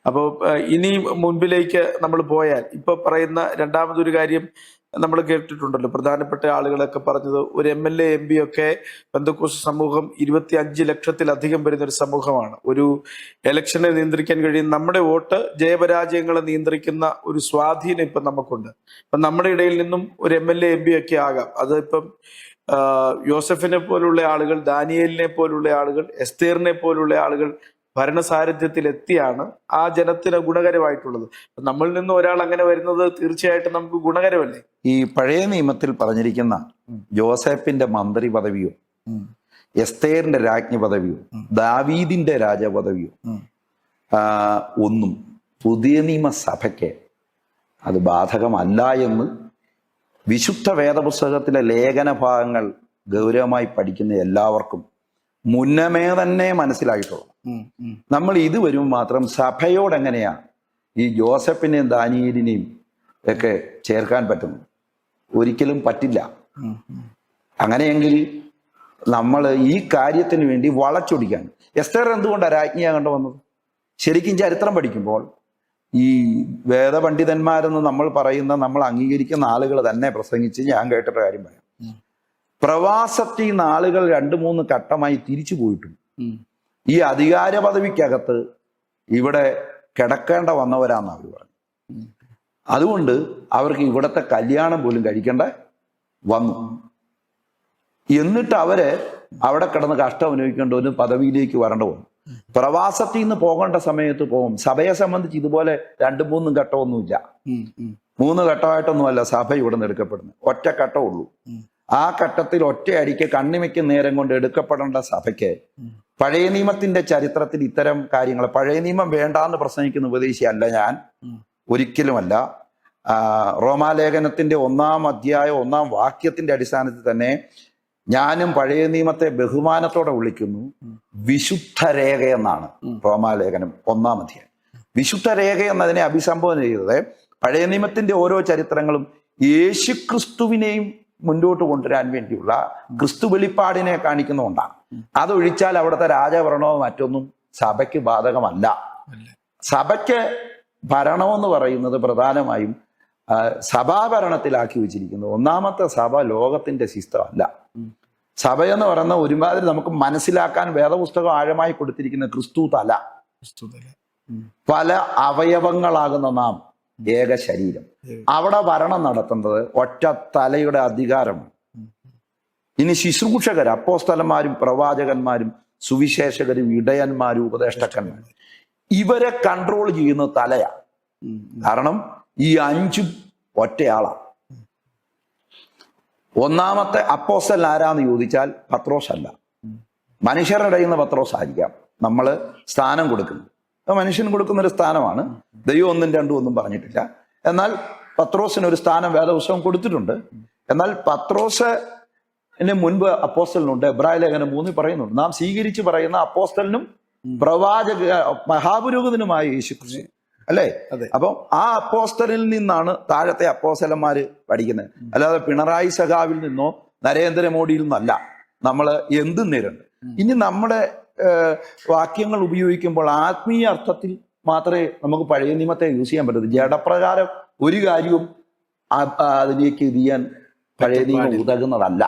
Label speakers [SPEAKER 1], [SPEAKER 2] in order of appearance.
[SPEAKER 1] അപ്പോൾ ഇനി മുൻപിലേക്ക് നമ്മൾ പോയാൽ ഇപ്പൊ പറയുന്ന രണ്ടാമതൊരു കാര്യം നമ്മൾ കേട്ടിട്ടുണ്ടല്ലോ, പ്രധാനപ്പെട്ട ആളുകളൊക്കെ പറഞ്ഞത് ഒരു MLA MP ഒക്കെ പെന്തക്കോസ്ത് സമൂഹം 25 ലക്ഷത്തിലധികം വരുന്ന ഒരു സമൂഹമാണ്. ഒരു ഇലക്ഷനെ നിയന്ത്രിക്കാൻ കഴിയും. നമ്മുടെ വോട്ട് ജയപരാജയങ്ങളെ നിയന്ത്രിക്കുന്ന ഒരു സ്വാധീനം ഇപ്പം നമുക്കുണ്ട്. ഇപ്പം നമ്മുടെ ഇടയിൽ നിന്നും ഒരു MLA MP ഒക്കെ ആകാം. അത് ഇപ്പം യോസഫിനെ പോലുള്ള ആളുകൾ, ദാനിയേലിനെ പോലുള്ള ആളുകൾ, എസ്തേറിനെ പോലുള്ള ആളുകൾ ഭരണസാരഥ്യത്തിലെത്തിയാണ് ആ ജനത്തിന് ഗുണകരമായിട്ടുള്ളത്. നമ്മളിൽ നിന്ന് ഒരാൾ അങ്ങനെ വരുന്നത് തീർച്ചയായിട്ടും നമുക്ക് ഗുണകരമല്ലേ?
[SPEAKER 2] ഈ പഴയ നിയമത്തിൽ പറഞ്ഞിരിക്കുന്ന ജോസഫിന്റെ മന്ത്രി പദവിയോ, എസ്തേറിന്റെ രാജ്ഞി പദവിയോ, ദാവീദിന്റെ രാജപദവിയോ ഒന്നും പുതിയ നിയമസഭയ്ക്ക് അത് ബാധകമല്ല എന്ന് വിശുദ്ധ വേദപുസ്തകത്തിലെ ലേഖന ഭാഗങ്ങൾ ഗൗരവമായി പഠിക്കുന്ന എല്ലാവർക്കും മുന്നമേ തന്നെ മനസ്സിലായിട്ടുള്ളൂ. നമ്മൾ ഇത് വരുമ്പോൾ മാത്രം സഭയോട് എങ്ങനെയാ ഈ ജോസഫിനെയും ദാനിയേലിനെയും ഒക്കെ ചേർക്കാൻ പറ്റുന്നു? ഒരിക്കലും പറ്റില്ല. അങ്ങനെയെങ്കിൽ നമ്മൾ ഈ കാര്യത്തിന് വേണ്ടി വളച്ചൊടിക്കാൻ. എസ്തേർ എന്തുകൊണ്ടാണ് രാജ്ഞിയാകേണ്ട വന്നത്? ശരിക്കും ചരിത്രം പഠിക്കുമ്പോൾ ഈ വേദപണ്ഡിതന്മാരെന്ന് നമ്മൾ പറയുന്ന, നമ്മൾ അംഗീകരിക്കുന്ന ആളുകൾ തന്നെ പ്രസംഗിച്ച് ഞാൻ കേട്ടിട്ട കാര്യം പറയാം. പ്രവാസത്തിൽ നിന്ന് ആളുകൾ 2-3 ഘട്ടമായി തിരിച്ചു പോയിട്ടും ഈ അധികാര പദവിക്കകത്ത് ഇവിടെ കിടക്കേണ്ട വന്നവരാന്ന് അവർ പറഞ്ഞു. അതുകൊണ്ട് അവർക്ക് ഇവിടത്തെ കല്യാണം പോലും കഴിക്കേണ്ട വന്നു. എന്നിട്ട് അവര് അവിടെ കിടന്ന് കഷ്ടം അനുഭവിക്കേണ്ട ഒരു പദവിയിലേക്ക് വരേണ്ട വന്നു. പ്രവാസത്തിൽ നിന്ന് പോകേണ്ട സമയത്ത് പോകും. സഭയെ സംബന്ധിച്ച് ഇതുപോലെ 2-3 ഘട്ടമൊന്നുമില്ല. 3 ഘട്ടമായിട്ടൊന്നുമല്ല സഭ ഇവിടെ നിന്ന് എടുക്കപ്പെടുന്നത്. ഒറ്റ ഘട്ടമുള്ളൂ. ആ ഘട്ടത്തിൽ ഒറ്റയടിക്ക് കണ്ണിമയ്ക്ക് നേരം കൊണ്ട് എടുക്കപ്പെടേണ്ട സഭയ്ക്ക് പഴയ നിയമത്തിന്റെ ചരിത്രത്തിൽ ഇത്തരം കാര്യങ്ങൾ, പഴയ നിയമം വേണ്ടാന്ന് പ്രസംഗിക്കുന്ന ഉപദേശിയല്ല ഞാൻ, ഒരിക്കലുമല്ല. റോമാലേഖനത്തിന്റെ 1-ാം അധ്യായം 1-ാം വാക്യത്തിന്റെ അടിസ്ഥാനത്തിൽ തന്നെ ഞാനും പഴയ നിയമത്തെ ബഹുമാനത്തോടെ വിളിക്കുന്നു. വിശുദ്ധ രേഖ എന്നാണ് റോമാലേഖനം 1-ാം അധ്യായം. വിശുദ്ധ രേഖ എന്നതിനെ അഭിസംബോധന ചെയ്തത് പഴയ നിയമത്തിന്റെ ഓരോ ചരിത്രങ്ങളും യേശു ക്രിസ്തുവിനെയും മുൻപോട്ട് കൊണ്ടുവരാൻ വേണ്ടിയുള്ള ക്രിസ്തു വെളിപ്പാടിനെ കാണിക്കുന്നതുകൊണ്ടാണ്. അതൊഴിച്ചാൽ അവിടുത്തെ രാജഭരണവും മറ്റൊന്നും സഭയ്ക്ക് ബാധകമല്ല. സഭയ്ക്ക് ഭരണമെന്ന് പറയുന്നത് പ്രധാനമായും സഭാഭരണത്തിലാക്കി വെച്ചിരിക്കുന്നത്. ഒന്നാമത്തെ സഭ ലോകത്തിന്റെ സിസ്റ്റമല്ല. സഭയെന്ന് പറയുന്ന ഒരുമാതിരി നമുക്ക് മനസ്സിലാക്കാൻ വേദപുസ്തകം ആഴമായി കൊടുത്തിരിക്കുന്ന ക്രിസ്തു തല, പല അവയവങ്ങളാകുന്ന നാം ഏക ശരീരം. അവിടെ ഭരണം നടത്തുന്നത് ഒറ്റ തലയുടെ അധികാരമാണ്. ഇനി ശുശ്രൂഷകർ, അപ്പോസ്തലന്മാരും പ്രവാചകന്മാരും സുവിശേഷകരും ഇടയന്മാരും ഉപദേഷ്ടാക്കന്മാരും, ഇവരെ കൺട്രോൾ ചെയ്യുന്ന തലയാ. കാരണം ഈ 5 ഒറ്റയാളാണ്. ഒന്നാമത്തെ അപ്പോസ്തലൻ ആരാന്ന് ചോദിച്ചാൽ പത്രോസ് അല്ല. മനുഷ്യരുടെ ഇടയിൽ നിന്ന് പത്രോസ് ആയിരിക്കാം നമ്മൾ സ്ഥാനം കൊടുക്കുന്നത്. മനുഷ്യന് കൊടുക്കുന്ന ഒരു സ്ഥാനമാണ്. ദൈവം 1, 2 ഒന്നും പറഞ്ഞിട്ടില്ല. എന്നാൽ പത്രോസിന് ഒരു സ്ഥാനം വേദപുസ്തകം കൊടുത്തിട്ടുണ്ട്. എന്നാൽ പത്രോസിന് മുൻപ് അപ്പോസ്തലനുണ്ട്. എബ്രായ ലേഖനം 3 പറയുന്നുണ്ട്, നാം സ്വീകരിച്ച് പറയുന്ന അപ്പോസ്തലനും പ്രവാചക മഹാപുരോഹിതനുമായ യേശുക്രിസ്തു, അല്ലേ? അപ്പം ആ അപ്പോസ്തലിൽ നിന്നാണ് താഴത്തെ അപ്പോസ്തലന്മാര് പഠിക്കുന്നത്. അല്ലാതെ പിണറായി സഖാവിൽ നിന്നോ നരേന്ദ്രമോദിയിൽ നിന്നല്ല നമ്മൾ എന്തും നേരിടുന്നത്. ഇനി നമ്മുടെ വാക്യങ്ങൾ ഉപയോഗിക്കുമ്പോൾ ആത്മീയ അർത്ഥത്തിൽ മാത്രമേ നമുക്ക് പഴയ നിയമത്തെ യൂസ് ചെയ്യാൻ പറ്റൂ. ജഡപ്രകാരം ഒരു കാര്യവും അതിലേക്ക് ഇത് ചെയ്യാൻ പഴയ നിയമം ഉതകുന്നതല്ല.